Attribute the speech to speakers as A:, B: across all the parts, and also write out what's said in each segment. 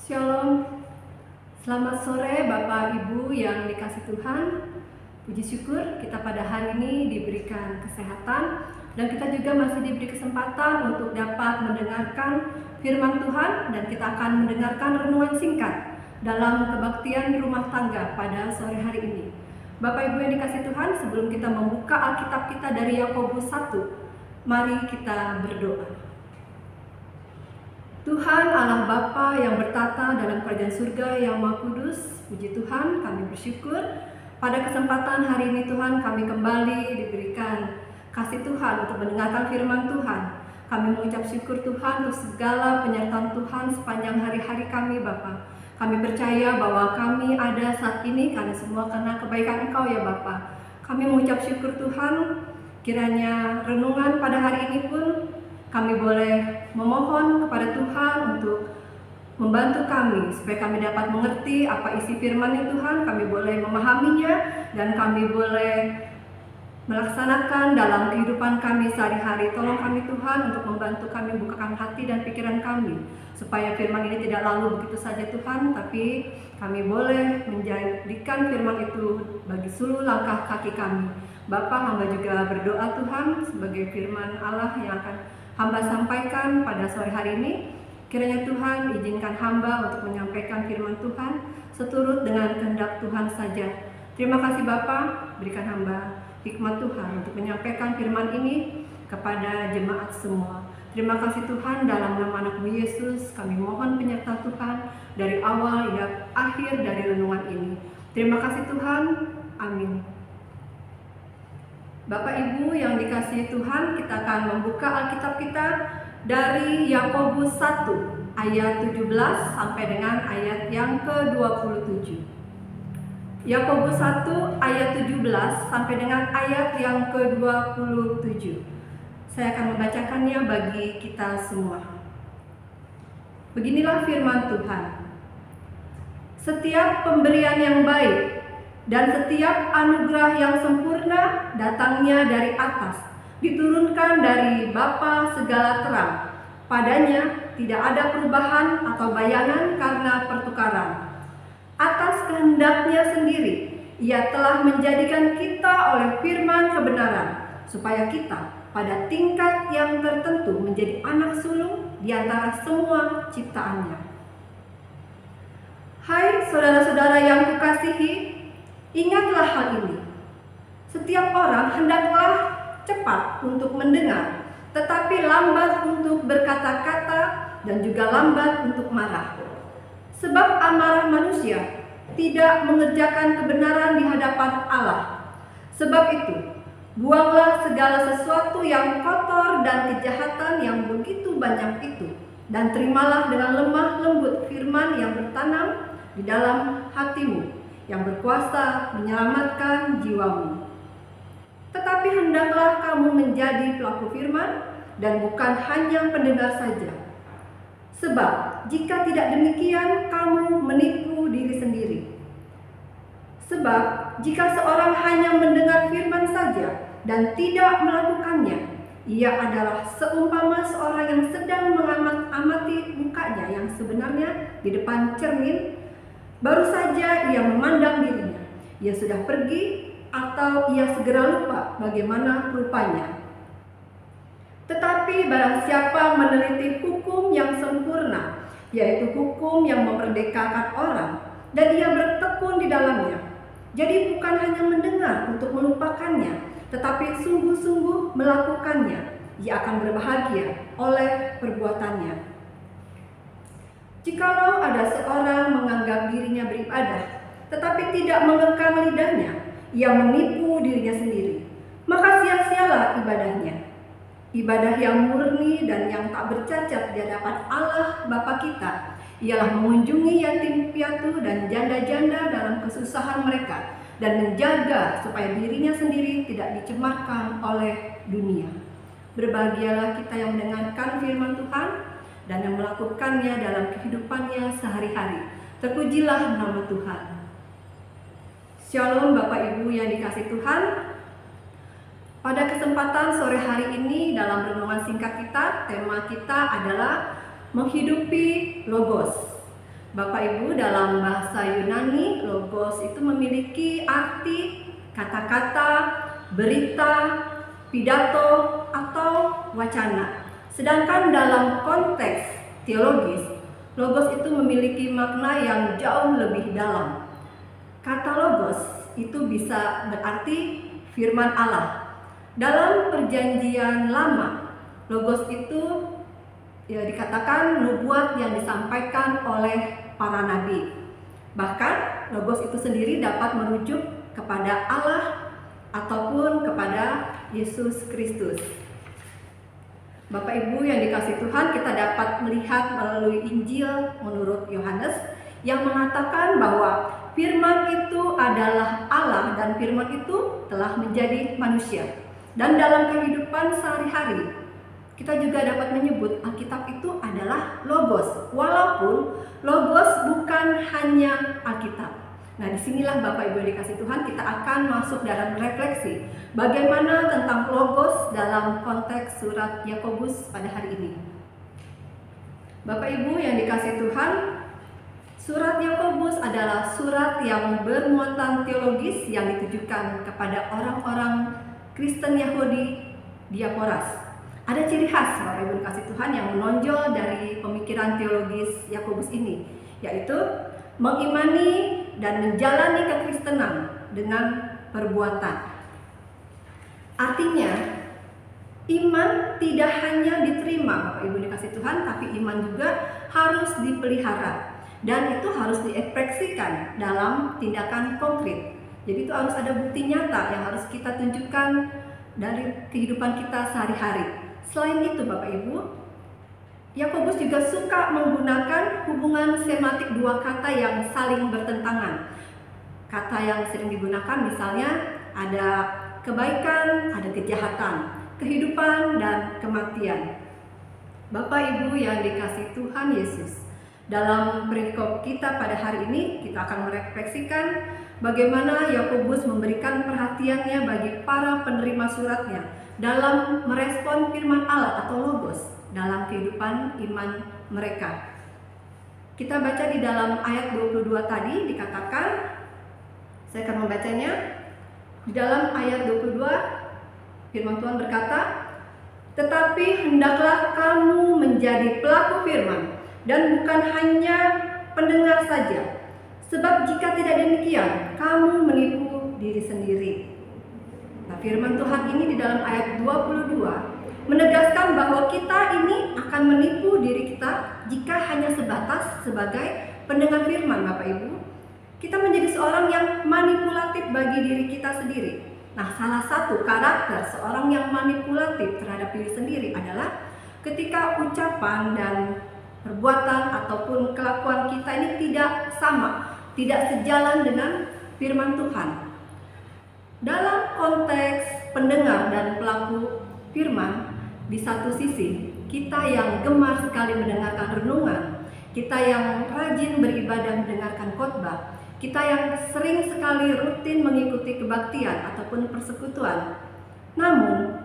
A: Shalom, selamat sore Bapak Ibu yang dikasih Tuhan. Puji syukur kita pada hari ini diberikan kesehatan dan kita juga masih diberi kesempatan untuk dapat mendengarkan firman Tuhan, dan kita akan mendengarkan renungan singkat dalam kebaktian rumah tangga pada sore hari ini. Bapak Ibu yang dikasih Tuhan, sebelum kita membuka Alkitab kita dari Yakobus 1, mari kita berdoa. Tuhan Allah Bapa yang bertata dalam kerajaan surga yang Maha Kudus, puji Tuhan, kami bersyukur pada kesempatan hari ini Tuhan kami kembali diberikan kasih Tuhan untuk mendengarkan firman Tuhan. Kami mengucap syukur Tuhan untuk segala penyertaan Tuhan sepanjang hari-hari kami Bapa. Kami percaya bahwa kami ada saat ini karena semua karena kebaikan Engkau ya Bapa. Kami mengucap syukur Tuhan, kiranya renungan pada hari ini pun kami boleh memohon kepada Tuhan untuk membantu kami supaya kami dapat mengerti apa isi firman-Nya Tuhan, kami boleh memahaminya dan kami boleh melaksanakan dalam kehidupan kami sehari-hari. Tolong kami Tuhan untuk membantu kami bukakan hati dan pikiran kami supaya firman ini tidak lalu begitu saja Tuhan, tapi kami boleh menjadikan firman itu bagi seluruh langkah kaki kami. Bapa, hamba juga berdoa Tuhan sebagai firman Allah yang akan hamba sampaikan pada sore hari ini. Kiranya Tuhan izinkan hamba untuk menyampaikan firman Tuhan seturut dengan kehendak Tuhan saja. Terima kasih Bapa, berikan hamba hikmat Tuhan untuk menyampaikan firman ini kepada jemaat semua. Terima kasih Tuhan, dalam nama anak-Mu Yesus kami mohon penyertaan Tuhan dari awal hingga akhir dari renungan ini. Terima kasih Tuhan, amin. Bapak Ibu yang dikasihi Tuhan, kita akan membuka Alkitab kita dari Yakobus 1 ayat 17 sampai dengan ayat yang ke-27. Yakobus 1 ayat 17 sampai dengan ayat yang ke-27. Saya akan membacakannya bagi kita semua. Beginilah firman Tuhan. Setiap pemberian yang baik dan setiap anugerah yang sempurna datangnya dari atas, diturunkan dari Bapa segala terang. Padanya tidak ada perubahan atau bayangan karena pertukaran. Atas kehendaknya sendiri, Ia telah menjadikan kita oleh firman kebenaran, supaya kita pada tingkat yang tertentu menjadi anak sulung di antara semua ciptaannya. Hai saudara-saudara yang kukasihi, ingatlah hal ini. Setiap orang hendaklah cepat untuk mendengar, tetapi lambat untuk berkata-kata dan juga lambat untuk marah. Sebab amarah manusia tidak mengerjakan kebenaran di hadapan Allah. Sebab itu, buanglah segala sesuatu yang kotor dan kejahatan yang begitu banyak itu, dan terimalah dengan lemah lembut firman yang bertanam di dalam hatimu, yang berkuasa menyelamatkan jiwamu. Tetapi hendaklah kamu menjadi pelaku firman dan bukan hanya pendengar saja. Sebab jika tidak demikian, kamu menipu diri sendiri. Sebab jika seorang hanya mendengar firman saja dan tidak melakukannya, ia adalah seumpama seorang yang sedang mengamati mukanya yang sebenarnya di depan cermin. Baru saja ia memandang dirinya, ia sudah pergi atau ia segera lupa bagaimana rupanya. Tetapi barang siapa meneliti hukum yang sempurna, yaitu hukum yang memerdekakan orang, dan ia bertekun di dalamnya, jadi bukan hanya mendengar untuk melupakannya, tetapi sungguh-sungguh melakukannya, ia akan berbahagia oleh perbuatannya. Jikalau ada seorang menganggap dirinya beribadah, tetapi tidak mengekang lidahnya, ia menipu dirinya sendiri. Maka sia-sialah ibadahnya. Ibadah yang murni dan yang tak bercacat di hadapan Allah Bapa kita ialah mengunjungi yatim piatu dan janda-janda dalam kesusahan mereka, dan menjaga supaya dirinya sendiri tidak dicemarkan oleh dunia. Berbahagialah kita yang mendengarkan firman Tuhan dan yang melakukannya dalam kehidupannya sehari-hari. Terpujilah nama Tuhan. Shalom Bapak Ibu yang dikasih Tuhan. Pada kesempatan sore hari ini dalam renungan singkat kita, tema kita adalah menghidupi Logos. Bapak Ibu, dalam bahasa Yunani, logos itu memiliki arti kata-kata, berita, pidato, atau wacana. Sedangkan dalam konteks teologis, logos itu memiliki makna yang jauh lebih dalam. Kata logos itu bisa berarti firman Allah. Dalam perjanjian lama, logos itu dikatakan nubuat yang disampaikan oleh para nabi. Bahkan logos itu sendiri dapat merujuk kepada Allah ataupun kepada Yesus Kristus. Bapak Ibu yang dikasihi Tuhan, kita dapat melihat melalui Injil menurut Yohanes yang mengatakan bahwa firman itu adalah Allah dan firman itu telah menjadi manusia. Dan dalam kehidupan sehari-hari, kita juga dapat menyebut Alkitab itu adalah logos, walaupun logos bukan hanya Alkitab. Nah, disinilah Bapak Ibu yang dikasihi Tuhan, kita akan masuk dalam refleksi bagaimana tentang logos dalam konteks surat Yakobus pada hari ini. Bapak Ibu yang dikasihi Tuhan, surat Yakobus adalah surat yang bermuatan teologis yang ditujukan kepada orang-orang Kristen Yahudi Diaporas. Ada ciri khas Bapak Ibu dikasihi Tuhan yang menonjol dari pemikiran teologis Yakobus ini, yaitu mengimani dan menjalani kekristenan dengan perbuatan. Artinya, iman tidak hanya diterima Bapak Ibu dikasihi Tuhan, tapi iman juga harus dipelihara dan itu harus diekspresikan dalam tindakan konkret. Jadi itu harus ada bukti nyata yang harus kita tunjukkan dari kehidupan kita sehari-hari. Selain itu Bapak Ibu, Yakobus juga suka menggunakan hubungan sematik dua kata yang saling bertentangan. Kata yang sering digunakan misalnya ada kebaikan, ada kejahatan, kehidupan, dan kematian. Bapak Ibu yang dikasihi Tuhan Yesus, dalam perikop kita pada hari ini kita akan merefleksikan bagaimana Yakobus memberikan perhatiannya bagi para penerima suratnya dalam merespon firman Allah atau logos dalam kehidupan iman mereka. Kita baca di dalam ayat 22 tadi dikatakan, saya akan membacanya. Di dalam ayat 22 firman Tuhan berkata, "Tetapi hendaklah kamu menjadi pelaku firman dan bukan hanya pendengar saja. Sebab jika tidak demikian, kamu menipu diri sendiri." Nah, firman Tuhan ini di dalam ayat 22 menegaskan bahwa kita ini akan menipu diri kita jika hanya sebatas sebagai pendengar firman Bapak Ibu. Kita menjadi seorang yang manipulatif bagi diri kita sendiri. Nah, salah satu karakter seorang yang manipulatif terhadap diri sendiri adalah ketika ucapan dan perbuatan ataupun kelakuan kita ini tidak sama, tidak sejalan dengan firman Tuhan. Dalam konteks pendengar dan pelaku firman, di satu sisi kita yang gemar sekali mendengarkan renungan, kita yang rajin beribadah mendengarkan khotbah, kita yang sering sekali rutin mengikuti kebaktian ataupun persekutuan. Namun,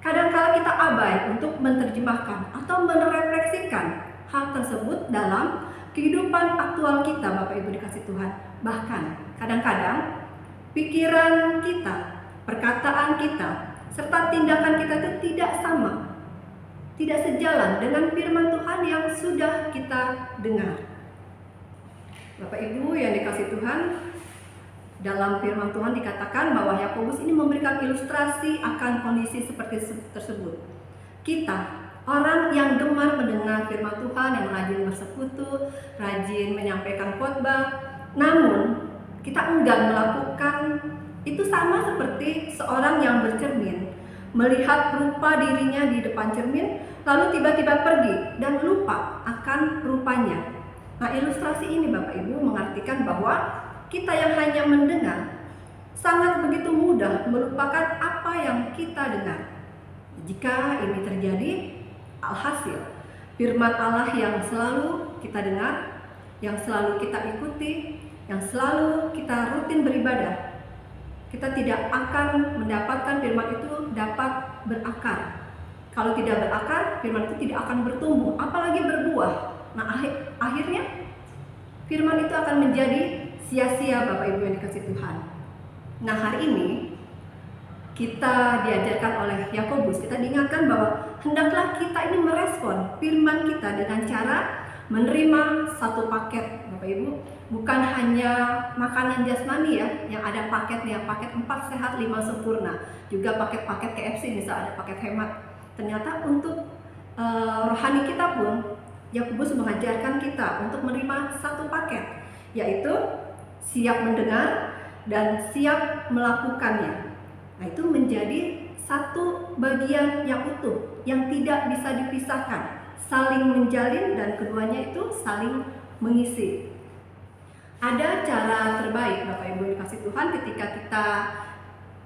A: kadang-kala kita abai untuk menerjemahkan atau merefleksikan hal tersebut dalam kehidupan aktual kita Bapak Ibu dikasihi Tuhan. Bahkan, kadang-kadang pikiran kita, perkataan kita, serta tindakan kita itu tidak sama, tidak sejalan dengan firman Tuhan yang sudah kita dengar. Bapak Ibu yang dikasihi Tuhan, dalam firman Tuhan dikatakan bahwa Yakobus ini memberikan ilustrasi akan kondisi seperti tersebut. Kita, orang yang gemar mendengar firman Tuhan, yang rajin bersekutu, rajin menyampaikan khotbah, namun kita enggan melakukan itu, sama seperti seorang yang bercermin, melihat rupa dirinya di depan cermin, lalu tiba-tiba pergi dan lupa akan rupanya. Nah, ilustrasi ini Bapak Ibu mengartikan bahwa kita yang hanya mendengar sangat begitu mudah melupakan apa yang kita dengar. Jika ini terjadi, alhasil firman Allah yang selalu kita dengar, yang selalu kita ikuti, yang selalu kita rutin beribadah, kita tidak akan mendapatkan firman itu dapat berakar. Kalau tidak berakar, firman itu tidak akan bertumbuh, apalagi berbuah. Nah, akhirnya firman itu akan menjadi sia-sia, Bapak Ibu yang dikasih Tuhan. Nah, hari ini kita diajarkan oleh Yakobus, kita diingatkan bahwa hendaklah kita ini merespon firman kita dengan cara menerima satu paket, Bapak Ibu. Bukan hanya makanan jasmani ya, yang ada paketnya, paket 4 sehat 5 sempurna, juga paket-paket KFC, misal ada paket hemat. Ternyata untuk rohani kita pun, Yakobus mengajarkan kita untuk menerima satu paket, yaitu siap mendengar dan siap melakukannya. Nah, itu menjadi satu bagian yang utuh, yang tidak bisa dipisahkan, saling menjalin dan keduanya itu saling mengisi. Ada cara terbaik, Bapak Ibu dikasih Tuhan, ketika kita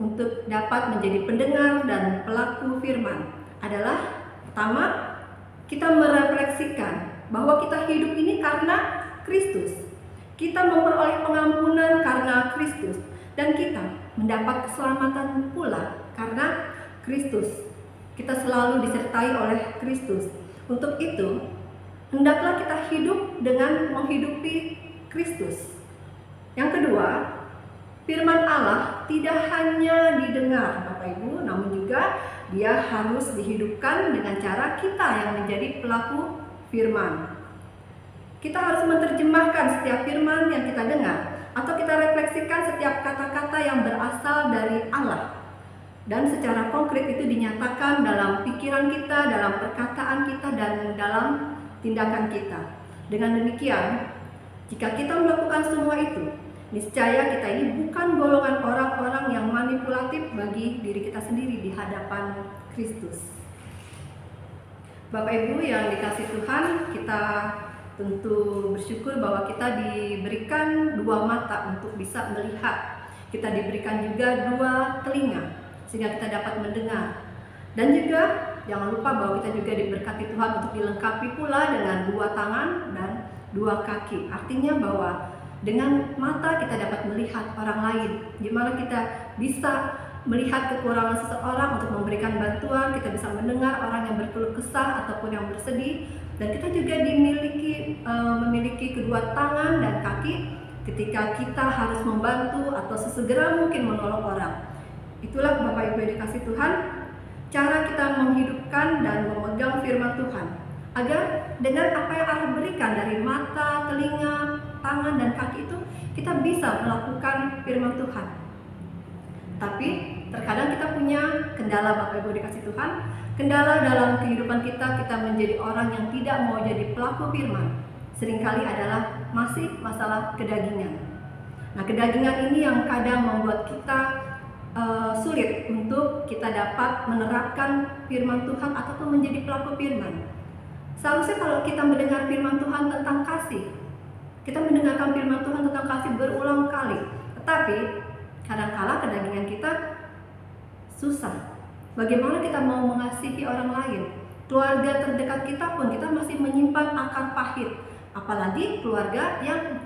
A: untuk dapat menjadi pendengar dan pelaku firman adalah pertama, kita merefleksikan bahwa kita hidup ini karena Kristus. Kita memperoleh pengampunan karena Kristus, dan kita mendapat keselamatan pula karena Kristus. Kita selalu disertai oleh Kristus. Untuk itu, hendaklah kita hidup dengan menghidupi Kristus. Yang kedua, firman Allah tidak hanya didengar, Bapak Ibu, namun juga dia harus dihidupkan dengan cara kita yang menjadi pelaku firman. Kita harus menerjemahkan setiap firman yang kita dengar, atau kita refleksikan setiap kata-kata yang berasal dari Allah. Dan secara konkret itu dinyatakan dalam pikiran kita, dalam perkataan kita, dan dalam tindakan kita. Dengan demikian, jika kita melakukan semua itu, niscaya kita ini bukan golongan orang-orang yang manipulatif bagi diri kita sendiri di hadapan Kristus. Bapak Ibu yang dikasih Tuhan, kita tentu bersyukur bahwa kita diberikan 2 mata untuk bisa melihat. Kita diberikan juga 2 telinga sehingga kita dapat mendengar. Dan juga jangan lupa bahwa kita juga diberkati Tuhan untuk dilengkapi pula dengan 2 tangan dan 2 kaki. Artinya bahwa dengan mata kita dapat melihat orang lain, di mana kita bisa melihat kekurangan seseorang untuk memberikan bantuan, kita bisa mendengar orang yang berkeluh kesah ataupun yang bersedih, dan kita juga memiliki kedua tangan dan kaki ketika kita harus membantu atau sesegera mungkin menolong orang. Itulah Bapak Ibu yang dikasih Tuhan, cara kita menghidupkan dan memegang firman Tuhan, agar dengan apa yang Allah berikan dari mata, telinga, tangan, dan kaki itu, kita bisa melakukan firman Tuhan. Tapi terkadang kita punya kendala, Bapak Ibu dikasih Tuhan. Kendala dalam kehidupan kita menjadi orang yang tidak mau jadi pelaku firman, seringkali adalah masih masalah kedagingan. Nah, kedagingan ini yang kadang membuat kita sulit untuk kita dapat menerapkan firman Tuhan ataupun menjadi pelaku firman. Seharusnya kalau kita mendengar firman Tuhan tentang kasih, kita mendengarkan firman Tuhan tentang kasih berulang kali, tetapi kadang-kala kedagingan kita susah. Bagaimana kita mau mengasihi orang lain? Keluarga terdekat kita pun kita masih menyimpan akar pahit, apalagi keluarga yang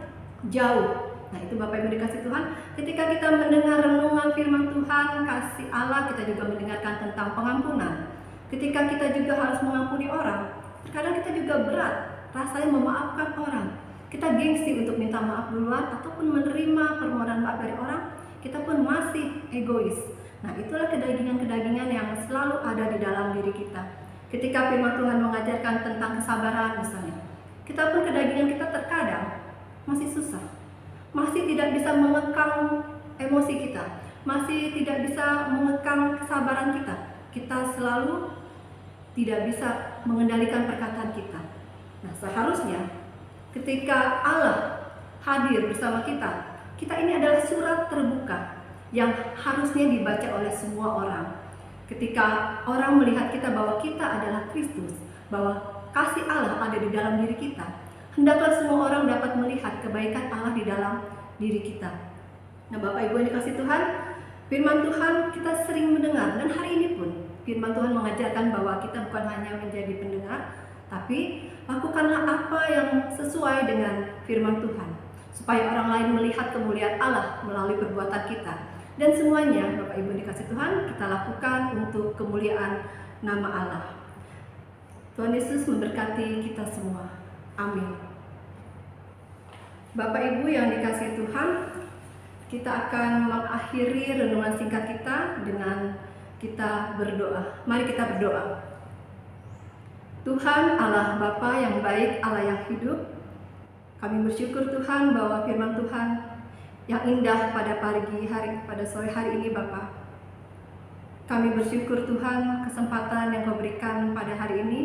A: jauh. Nah, itu Bapak Ibu dikasih Tuhan, ketika kita mendengar renungan firman Tuhan, kasih Allah, kita juga mendengarkan tentang pengampunan. Ketika kita juga harus mengampuni orang, terkadang kita juga berat rasanya memaafkan orang. Kita gengsi untuk minta maaf duluan ataupun menerima permohonan maaf dari orang, kita pun masih egois. Nah, itulah kedagingan-kedagingan yang selalu ada di dalam diri kita. Ketika firman Tuhan mengajarkan tentang kesabaran misalnya, kita pun kedagingan kita terkadang masih susah, masih tidak bisa mengekang emosi kita, masih tidak bisa mengekang kesabaran kita. Kita selalu tidak bisa mengendalikan perkataan kita. Nah, seharusnya ketika Allah hadir bersama kita, kita ini adalah surat terbuka yang harusnya dibaca oleh semua orang. Ketika orang melihat kita bahwa kita adalah Kristus, bahwa kasih Allah ada di dalam diri kita, hendaklah semua orang dapat melihat kebaikan Allah di dalam diri kita. Nah, Bapak Ibu yang dikasih Tuhan, firman Tuhan kita sering mendengar, dan hari ini pun firman Tuhan mengajarkan bahwa kita bukan hanya menjadi pendengar, tapi lakukanlah apa yang sesuai dengan firman Tuhan, supaya orang lain melihat kemuliaan Allah melalui perbuatan kita. Dan semuanya, Bapak Ibu dikasih Tuhan, kita lakukan untuk kemuliaan nama Allah. Tuhan Yesus memberkati kita semua. Amin. Bapak Ibu yang dikasihi Tuhan, kita akan mengakhiri renungan singkat kita dengan kita berdoa. Mari kita berdoa. Tuhan Allah Bapa yang baik, Allah yang hidup, kami bersyukur Tuhan bahwa firman Tuhan yang indah pada pada sore hari ini Bapa. Kami bersyukur Tuhan kesempatan yang Kau berikan pada hari ini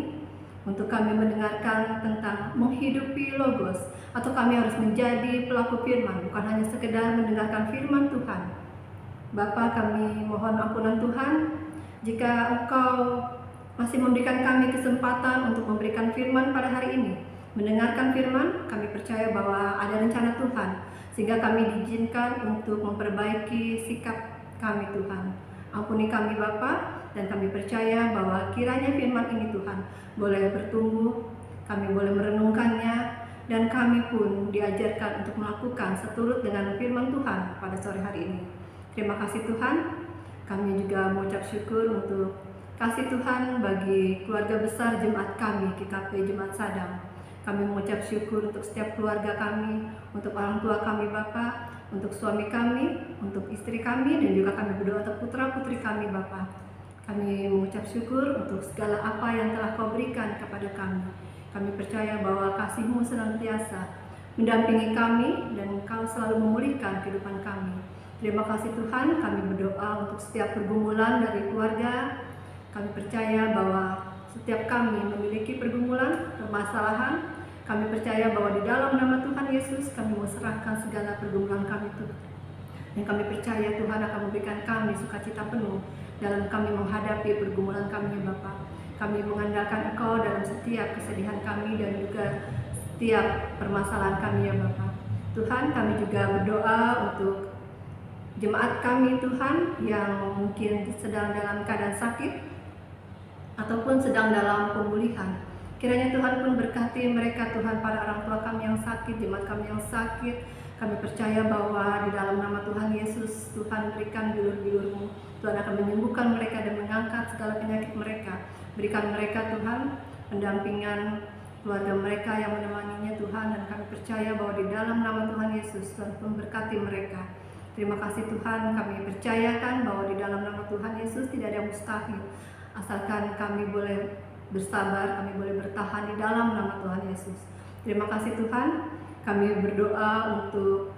A: untuk kami mendengarkan tentang menghidupi Logos, atau kami harus menjadi pelaku firman, bukan hanya sekedar mendengarkan firman Tuhan. Bapa, kami mohon ampunan Tuhan jika Engkau masih memberikan kami kesempatan untuk memberikan firman pada hari ini. Mendengarkan firman, kami percaya bahwa ada rencana Tuhan, sehingga kami diizinkan untuk memperbaiki sikap kami Tuhan. Ampuni kami Bapa, dan kami percaya bahwa kiranya firman ini Tuhan boleh bertumbuh, kami boleh merenungkannya, dan kami pun diajarkan untuk melakukan seturut dengan firman Tuhan pada sore hari ini. Terima kasih Tuhan. Kami juga mengucap syukur untuk kasih Tuhan bagi keluarga besar jemaat kami, GKP Jemaat Sadang. Kami mengucap syukur untuk setiap keluarga kami, untuk orang tua kami Bapa, untuk suami kami, untuk istri kami, dan juga kami berdoa untuk putra-putri kami Bapa. Kami mengucap syukur untuk segala apa yang telah Kau berikan kepada kami. Kami percaya bahwa kasih-Mu senantiasa mendampingi kami dan Kau selalu memulihkan kehidupan kami. Terima kasih Tuhan, kami berdoa untuk setiap pergumulan dari keluarga. Kami percaya bahwa setiap kami memiliki pergumulan, permasalahan. Kami percaya bahwa di dalam nama Tuhan Yesus kami mau serahkan segala pergumulan kami Tuhan. Dan kami percaya Tuhan akan memberikan kami sukacita penuh dalam kami menghadapi pergumulan kami ya Bapa. Kami mengandalkan Engkau dalam setiap kesedihan kami dan juga setiap permasalahan kami ya Bapa. Tuhan, kami juga berdoa untuk jemaat kami Tuhan yang mungkin sedang dalam keadaan sakit ataupun sedang dalam pemulihan. Kiranya Tuhan pun berkati mereka Tuhan, para orang tua kami yang sakit, jemaat kami yang sakit. Kami percaya bahwa di dalam nama Tuhan Yesus, Tuhan berikan bilur-bilur-Mu. Tuhan akan menyembuhkan mereka dan mengangkat segala penyakit mereka. Berikan mereka Tuhan pendampingan keluarga mereka yang menemaninya Tuhan. Dan kami percaya bahwa di dalam nama Tuhan Yesus, Tuhan pun berkati mereka. Terima kasih Tuhan, kami percayakan bahwa di dalam nama Tuhan Yesus tidak ada yang mustahil. Asalkan kami boleh bersabar, kami boleh bertahan di dalam nama Tuhan Yesus. Terima kasih Tuhan. Kami berdoa untuk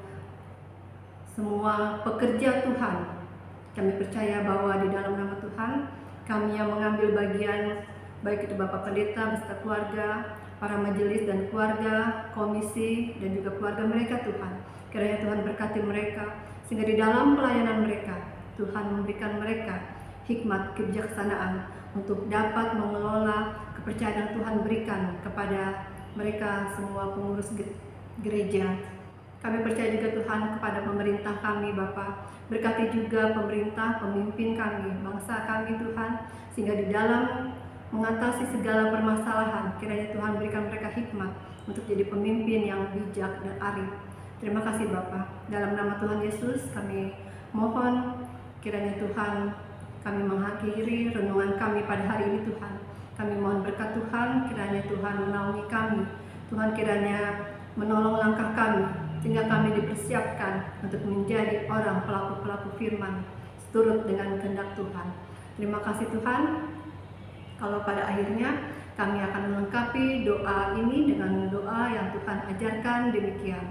A: semua pekerja Tuhan. Kami percaya bahwa di dalam nama Tuhan, kami yang mengambil bagian, baik itu Bapak Pendeta beserta keluarga, para majelis dan keluarga, komisi, dan juga keluarga mereka Tuhan. Kiranya Tuhan berkati mereka, sehingga di dalam pelayanan mereka, Tuhan memberikan mereka hikmat kebijaksanaan untuk dapat mengelola kepercayaan yang Tuhan berikan kepada mereka semua pengurus gereja. Kami percaya juga Tuhan kepada pemerintah kami Bapa. Berkati juga pemerintah, pemimpin kami, bangsa kami Tuhan, sehingga di dalam mengatasi segala permasalahan, kiranya Tuhan berikan mereka hikmat untuk jadi pemimpin yang bijak dan arif. Terima kasih Bapa. Dalam nama Tuhan Yesus kami mohon kiranya Tuhan, kami mengakhiri renungan kami pada hari ini Tuhan. Kami mohon berkat Tuhan, kiranya Tuhan menaungi kami. Tuhan kiranya menolong langkah kami, sehingga kami dipersiapkan untuk menjadi orang pelaku-pelaku firman seturut dengan kehendak Tuhan. Terima kasih Tuhan. Kalau pada akhirnya kami akan melengkapi doa ini dengan doa yang Tuhan ajarkan demikian.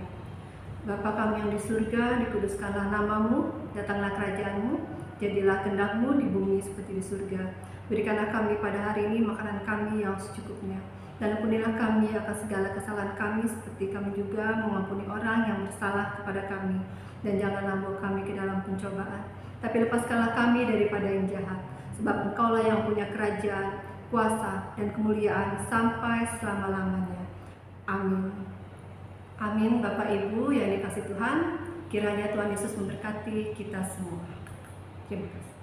A: Bapa kami yang di surga, dikuduskanlah nama-Mu, datanglah kerajaan-Mu, jadilah kehendak-Mu di bumi seperti di surga. Berikanlah kami pada hari ini makanan kami yang secukupnya. Dan ampunilah kami akan segala kesalahan kami, seperti kami juga mengampuni orang yang bersalah kepada kami. Dan janganlah bawa kami ke dalam pencobaan, tapi lepaskanlah kami daripada yang jahat. Sebab Engkaulah yang punya kerajaan, kuasa, dan kemuliaan sampai selama-lamanya. Amin. Amin. Bapak Ibu yang dikasihi Tuhan, kiranya Tuhan Yesus memberkati kita semua. Terima kasih.